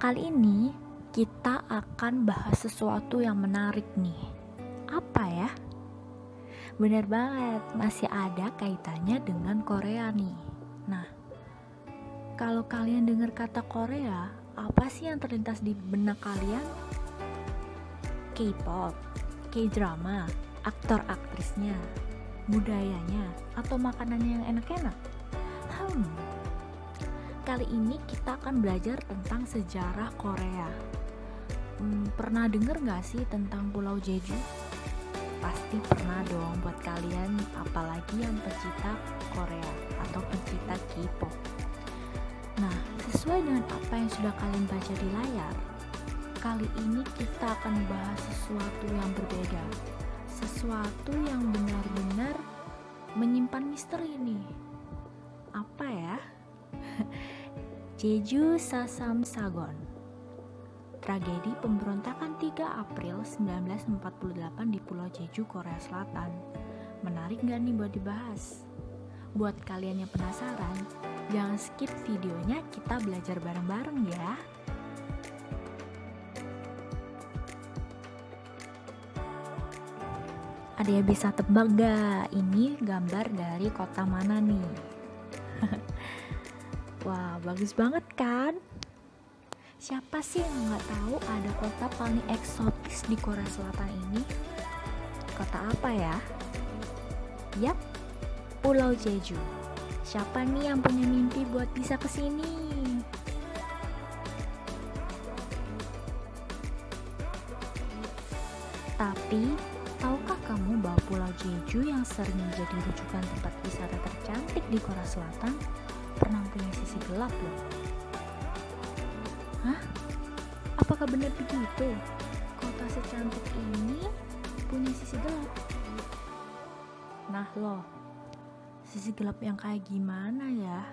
Kali ini kita akan bahas sesuatu yang menarik nih. Apa ya? Bener banget, masih ada kaitannya dengan Korea nih. Nah, kalau kalian dengar kata Korea, apa sih yang terlintas di benak kalian? K-pop, K-drama, aktor-aktrisnya, budayanya, atau makanannya yang enak-enak? Hmm, Kali ini kita akan belajar tentang sejarah Korea. Pernah denger gak sih tentang Pulau Jeju? Pasti pernah dong buat kalian, apalagi yang pecinta Korea atau pecinta K-pop. Nah, sesuai dengan apa yang sudah kalian baca di layar, kali ini kita akan bahas sesuatu yang berbeda. Sesuatu yang benar-benar menyimpan misteri nih. Apa ya? Jeju Sasamsagon, tragedi pemberontakan 3 April 1948 di Pulau Jeju, Korea Selatan. Menarik gak nih buat dibahas? Buat kalian yang penasaran, jangan skip videonya, kita belajar bareng-bareng ya. Ada yang bisa tebak gak? Ini gambar dari kota mana nih? Wah, bagus banget kan? Siapa sih yang nggak tahu ada kota paling eksotis di Korea Selatan ini? Kota apa ya? Yap, Pulau Jeju. Siapa nih yang punya mimpi buat bisa kesini? Tapi, tahukah kamu bahwa Pulau Jeju yang sering menjadi rujukan tempat wisata tercantik di Korea Selatan pernah punya sisi gelap loh? Hah? Apakah benar begitu? Kota secantik ini punya sisi gelap? Nah loh, sisi gelap yang kayak gimana ya?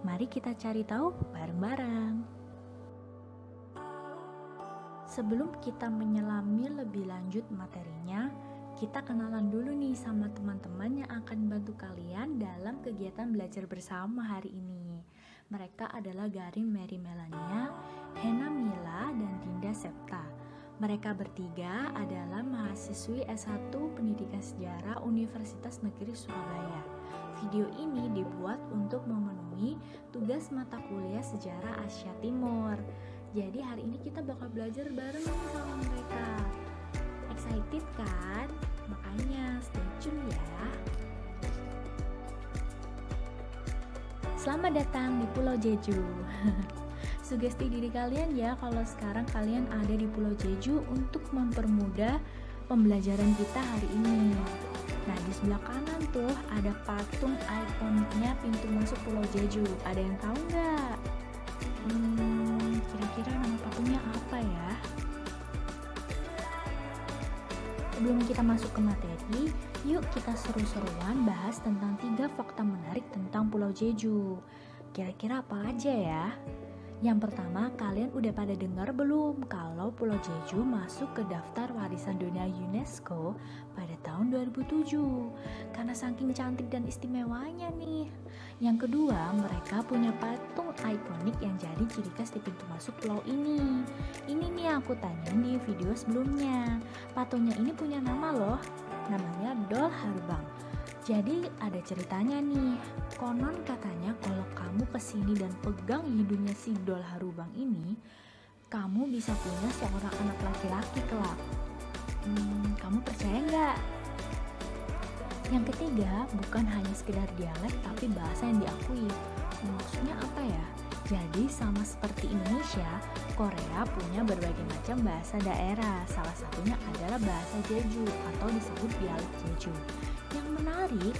Mari kita cari tahu bareng-bareng. Sebelum kita menyelami lebih lanjut materinya, kita kenalan dulu nih sama teman-teman yang akan bantu kalian dalam kegiatan belajar bersama hari ini. Mereka adalah Garin Mary Melania, Hena Mila, dan Dinda Septa. Mereka bertiga adalah mahasiswi S1 Pendidikan Sejarah Universitas Negeri Surabaya. Video ini dibuat untuk memenuhi tugas mata kuliah Sejarah Asia Timur. Jadi hari ini kita bakal belajar bareng sama mereka. Excited kan? Makanya stay tune ya. Selamat datang di Pulau Jeju. Sugesti diri kalian ya kalau sekarang kalian ada di Pulau Jeju untuk mempermudah pembelajaran kita hari ini. Nah, di sebelah kanan tuh ada patung ikoniknya pintu masuk Pulau Jeju. Ada yang tahu nggak? Kira-kira nama patungnya apa ya? Sebelum kita masuk ke materi, yuk kita seru-seruan bahas tentang 3 fakta menarik tentang Pulau Jeju. Kira-kira apa aja ya? Yang pertama, kalian udah pada dengar belum kalau Pulau Jeju masuk ke daftar warisan dunia UNESCO pada tahun 2007? Karena saking cantik dan istimewanya nih. Yang kedua, mereka punya patung ikonik yang jadi ciri khas di pintu masuk pulau ini. Ini nih yang aku tanya di video sebelumnya. Patungnya ini punya nama loh, namanya Doll Harubang. Jadi ada ceritanya nih, konon katanya kalau kamu kesini dan pegang hidungnya si Doll Harubang ini, kamu bisa punya seorang anak laki-laki kelak. Kamu percaya nggak? Yang ketiga, bukan hanya sekedar dialek tapi bahasa yang diakui. Maksudnya apa ya? Jadi sama seperti Indonesia, Korea punya berbagai macam bahasa daerah. Salah satunya adalah bahasa Jeju atau disebut dialek Jeju. Yang menarik,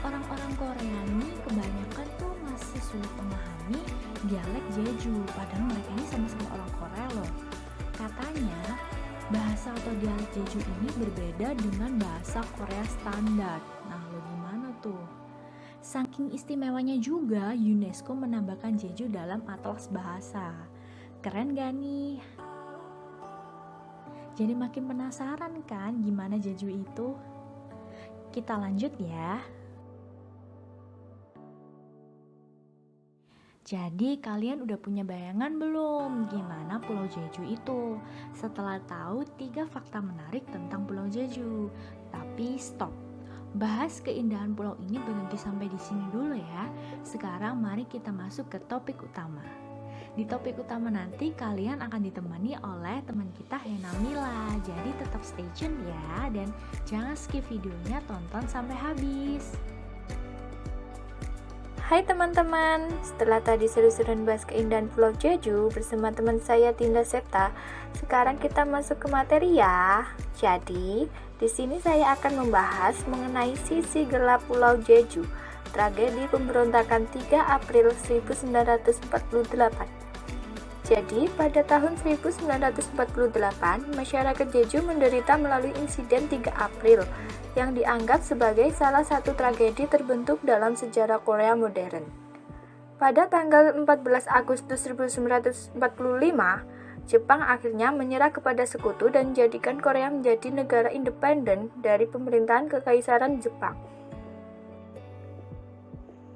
orang-orang Korea ini kebanyakan tuh masih sulit memahami dialek Jeju, padahal mereka ini sama-sama orang Korea loh. Katanya, bahasa atau dialek Jeju ini berbeda dengan bahasa Korea standar. Nah, lo gimana tuh? Saking istimewanya juga, UNESCO menambahkan Jeju dalam atlas bahasa. Keren gak nih? Jadi makin penasaran kan gimana Jeju itu? Kita lanjut ya. Jadi kalian udah punya bayangan belum gimana Pulau Jeju itu? Setelah tahu 3 fakta menarik tentang Pulau Jeju. Tapi stop. Bahas keindahan pulau ini berhenti sampai di sini dulu ya. Sekarang mari kita masuk ke topik utama. Di topik utama nanti kalian akan ditemani oleh teman kita Hena Mila. Jadi tetap stay tune ya dan jangan skip videonya, tonton sampai habis. Hai teman-teman, setelah tadi seru-seruan bahas keindahan Pulau Jeju bersama teman saya Dinda Septa, sekarang kita masuk ke materi ya. Jadi, di sini saya akan membahas mengenai sisi gelap Pulau Jeju, tragedi pemberontakan 3 April 1948. Jadi, pada tahun 1948, masyarakat Jeju menderita melalui insiden 3 April yang dianggap sebagai salah satu tragedi terbentuk dalam sejarah Korea modern. Pada tanggal 14 Agustus 1945, Jepang akhirnya menyerah kepada sekutu dan menjadikan Korea menjadi negara independen dari pemerintahan Kekaisaran Jepang.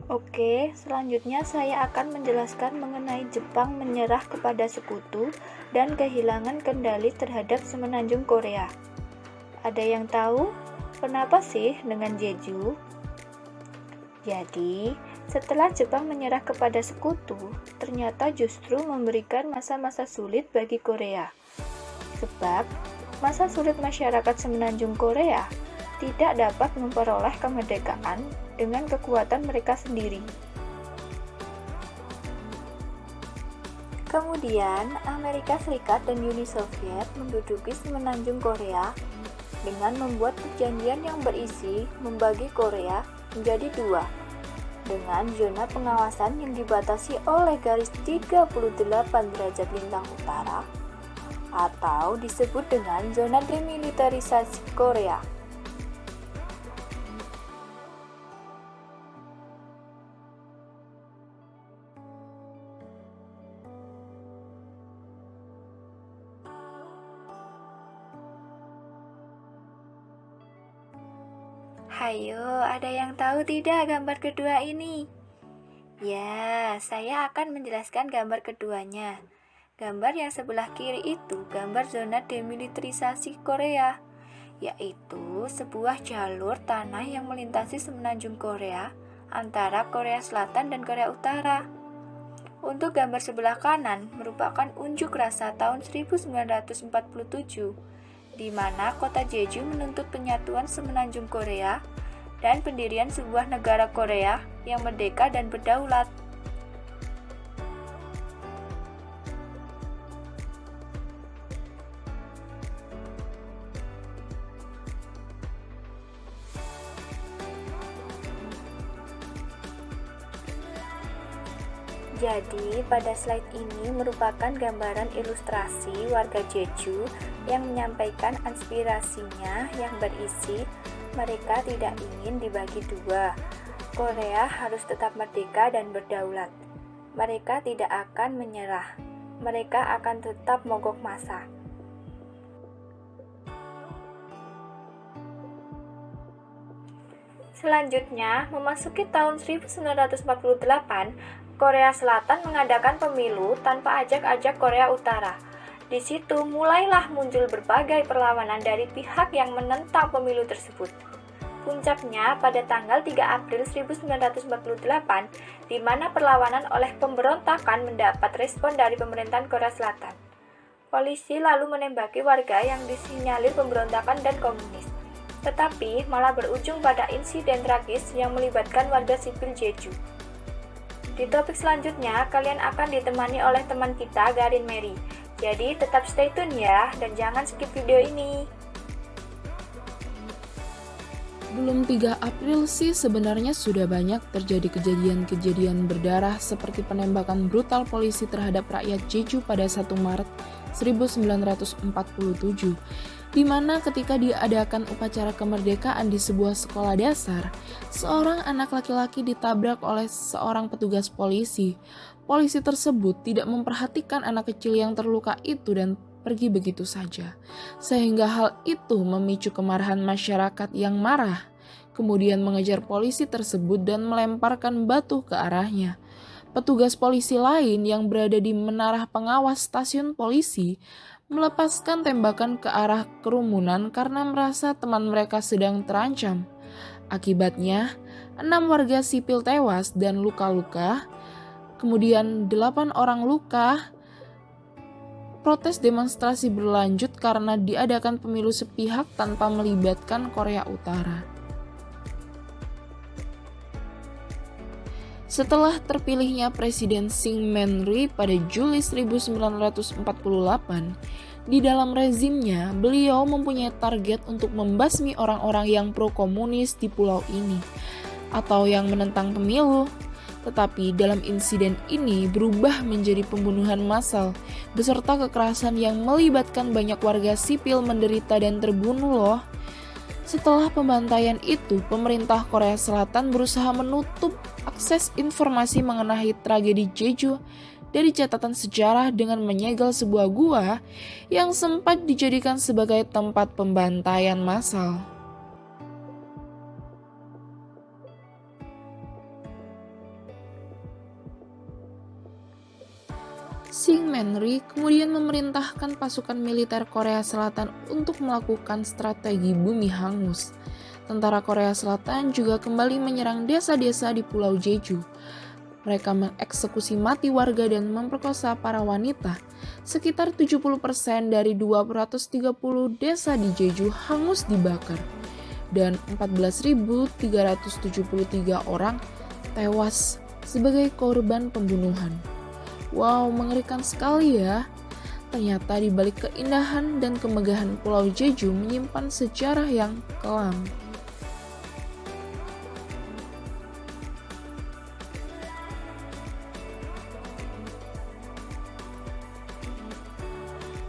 Oke, selanjutnya saya akan menjelaskan mengenai Jepang menyerah kepada sekutu dan kehilangan kendali terhadap semenanjung Korea. Ada yang tahu kenapa sih dengan Jeju? Jadi, setelah Jepang menyerah kepada sekutu, ternyata justru memberikan masa-masa sulit bagi Korea. Sebab, masa sulit masyarakat semenanjung Korea tidak dapat memperoleh kemerdekaan dengan kekuatan mereka sendiri. Kemudian, Amerika Serikat dan Uni Soviet menduduki semenanjung Korea dengan membuat perjanjian yang berisi membagi Korea menjadi 2, dengan zona pengawasan yang dibatasi oleh garis 38 derajat lintang utara, atau disebut dengan zona demilitarisasi Korea. Hayo, ada yang tahu tidak gambar kedua ini? Ya, saya akan menjelaskan gambar keduanya. Gambar yang sebelah kiri itu gambar zona demilitarisasi Korea, yaitu sebuah jalur tanah yang melintasi semenanjung Korea antara Korea Selatan dan Korea Utara. Untuk gambar sebelah kanan merupakan unjuk rasa tahun 1947, di mana kota Jeju menuntut penyatuan semenanjung Korea dan pendirian sebuah negara Korea yang merdeka dan berdaulat. Jadi, pada slide ini merupakan gambaran ilustrasi warga Jeju yang menyampaikan aspirasinya yang berisi, mereka tidak ingin dibagi 2. Korea harus tetap merdeka dan berdaulat. Mereka tidak akan menyerah. Mereka akan tetap mogok massa. Selanjutnya, memasuki tahun 1948, Korea Selatan mengadakan pemilu tanpa ajak-ajak Korea Utara. Di situ mulailah muncul berbagai perlawanan dari pihak yang menentang pemilu tersebut. Puncaknya pada tanggal 3 April 1948, di mana perlawanan oleh pemberontakan mendapat respon dari pemerintahan Korea Selatan. Polisi lalu menembaki warga yang disinyalir pemberontakan dan komunis. Tetapi malah berujung pada insiden tragis yang melibatkan warga sipil Jeju. Di topik selanjutnya, kalian akan ditemani oleh teman kita, Garin Mary. Jadi tetap stay tune ya, dan jangan skip video ini. Belum 3 April sih sebenarnya sudah banyak terjadi kejadian-kejadian berdarah seperti penembakan brutal polisi terhadap rakyat Jeju pada 1 Maret 1947, di mana ketika diadakan upacara kemerdekaan di sebuah sekolah dasar, seorang anak laki-laki ditabrak oleh seorang petugas polisi. Polisi tersebut tidak memperhatikan anak kecil yang terluka itu dan pergi begitu saja, sehingga hal itu memicu kemarahan masyarakat yang marah, kemudian mengejar polisi tersebut dan melemparkan batu ke arahnya. Petugas polisi lain yang berada di menara pengawas stasiun polisi melepaskan tembakan ke arah kerumunan karena merasa teman mereka sedang terancam. Akibatnya, 6 warga sipil tewas dan luka-luka, kemudian 8 orang luka. Protes demonstrasi berlanjut karena diadakan pemilu sepihak tanpa melibatkan Korea Utara. Setelah terpilihnya Presiden Syngman Rhee pada Juli 1948, di dalam rezimnya beliau mempunyai target untuk membasmi orang-orang yang pro-komunis di pulau ini atau yang menentang pemilu. Tetapi dalam insiden ini berubah menjadi pembunuhan massal beserta kekerasan yang melibatkan banyak warga sipil menderita dan terbunuh loh. Setelah pembantaian itu, pemerintah Korea Selatan berusaha menutup akses informasi mengenai tragedi Jeju dari catatan sejarah dengan menyegel sebuah gua yang sempat dijadikan sebagai tempat pembantaian massal. Syngman Rhee kemudian memerintahkan pasukan militer Korea Selatan untuk melakukan strategi bumi hangus. Tentara Korea Selatan juga kembali menyerang desa-desa di Pulau Jeju. Mereka mengeksekusi mati warga dan memperkosa para wanita. Sekitar 70% dari 230 desa di Jeju hangus dibakar. Dan 14.373 orang tewas sebagai korban pembunuhan. Wow, mengerikan sekali ya. Ternyata di balik keindahan dan kemegahan Pulau Jeju menyimpan sejarah yang kelam.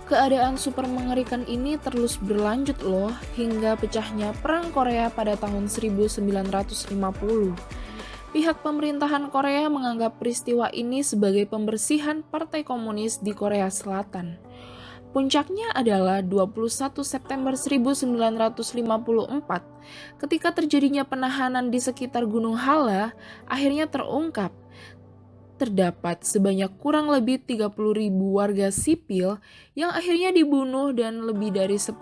Keadaan super mengerikan ini terus berlanjut loh hingga pecahnya Perang Korea pada tahun 1950. Pihak pemerintahan Korea menganggap peristiwa ini sebagai pembersihan Partai Komunis di Korea Selatan. Puncaknya adalah 21 September 1954, ketika terjadinya penahanan di sekitar Gunung Halla, akhirnya terungkap. Terdapat sebanyak kurang lebih 30.000 warga sipil yang akhirnya dibunuh dan lebih dari 10%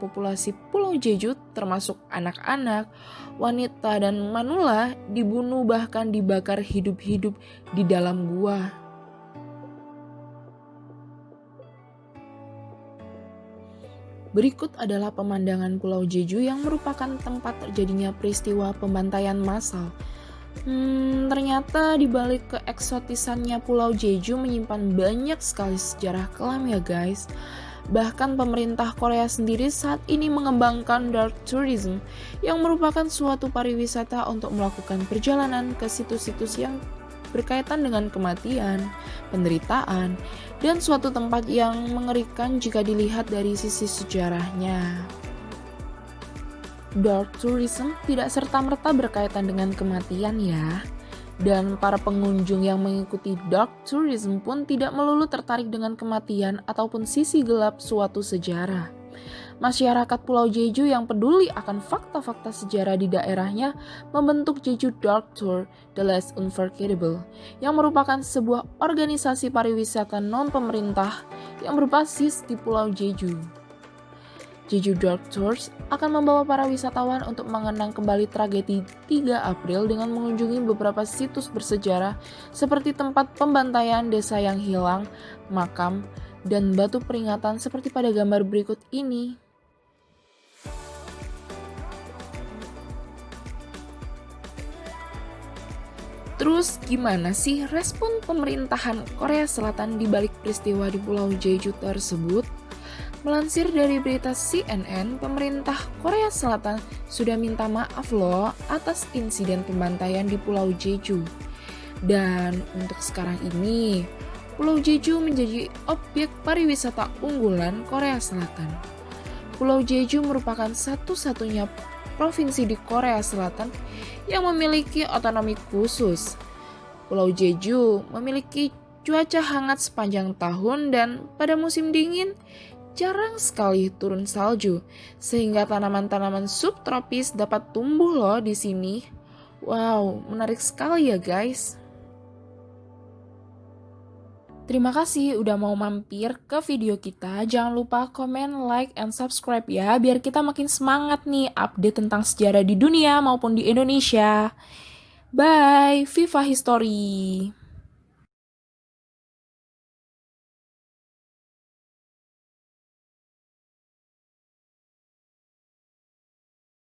populasi Pulau Jeju termasuk anak-anak, wanita, dan manula dibunuh bahkan dibakar hidup-hidup di dalam gua. Berikut adalah pemandangan Pulau Jeju yang merupakan tempat terjadinya peristiwa pembantaian massal. Ternyata di balik keeksotisannya Pulau Jeju menyimpan banyak sekali sejarah kelam ya guys. Bahkan pemerintah Korea sendiri saat ini mengembangkan dark tourism yang merupakan suatu pariwisata untuk melakukan perjalanan ke situs-situs yang berkaitan dengan kematian, penderitaan, dan suatu tempat yang mengerikan jika dilihat dari sisi sejarahnya. Dark tourism tidak serta-merta berkaitan dengan kematian ya. Dan para pengunjung yang mengikuti dark tourism pun tidak melulu tertarik dengan kematian ataupun sisi gelap suatu sejarah. Masyarakat Pulau Jeju yang peduli akan fakta-fakta sejarah di daerahnya membentuk Jeju Dark Tour The Last Unforgettable, yang merupakan sebuah organisasi pariwisata non-pemerintah yang berbasis di Pulau Jeju. Jeju Dark Tours akan membawa para wisatawan untuk mengenang kembali tragedi 3 April dengan mengunjungi beberapa situs bersejarah seperti tempat pembantaian desa yang hilang, makam, dan batu peringatan seperti pada gambar berikut ini. Terus gimana sih respon pemerintahan Korea Selatan di balik peristiwa di Pulau Jeju tersebut? Melansir dari berita CNN, pemerintah Korea Selatan sudah minta maaf loh atas insiden pembantaian di Pulau Jeju. Dan untuk sekarang ini, Pulau Jeju menjadi objek pariwisata unggulan Korea Selatan. Pulau Jeju merupakan satu-satunya provinsi di Korea Selatan yang memiliki otonomi khusus. Pulau Jeju memiliki cuaca hangat sepanjang tahun dan pada musim dingin jarang sekali turun salju, sehingga tanaman-tanaman subtropis dapat tumbuh loh di sini. Wow, menarik sekali ya guys. Terima kasih udah mau mampir ke video kita. Jangan lupa komen, like, and subscribe ya, biar kita makin semangat nih update tentang sejarah di dunia maupun di Indonesia. Bye, Viva History!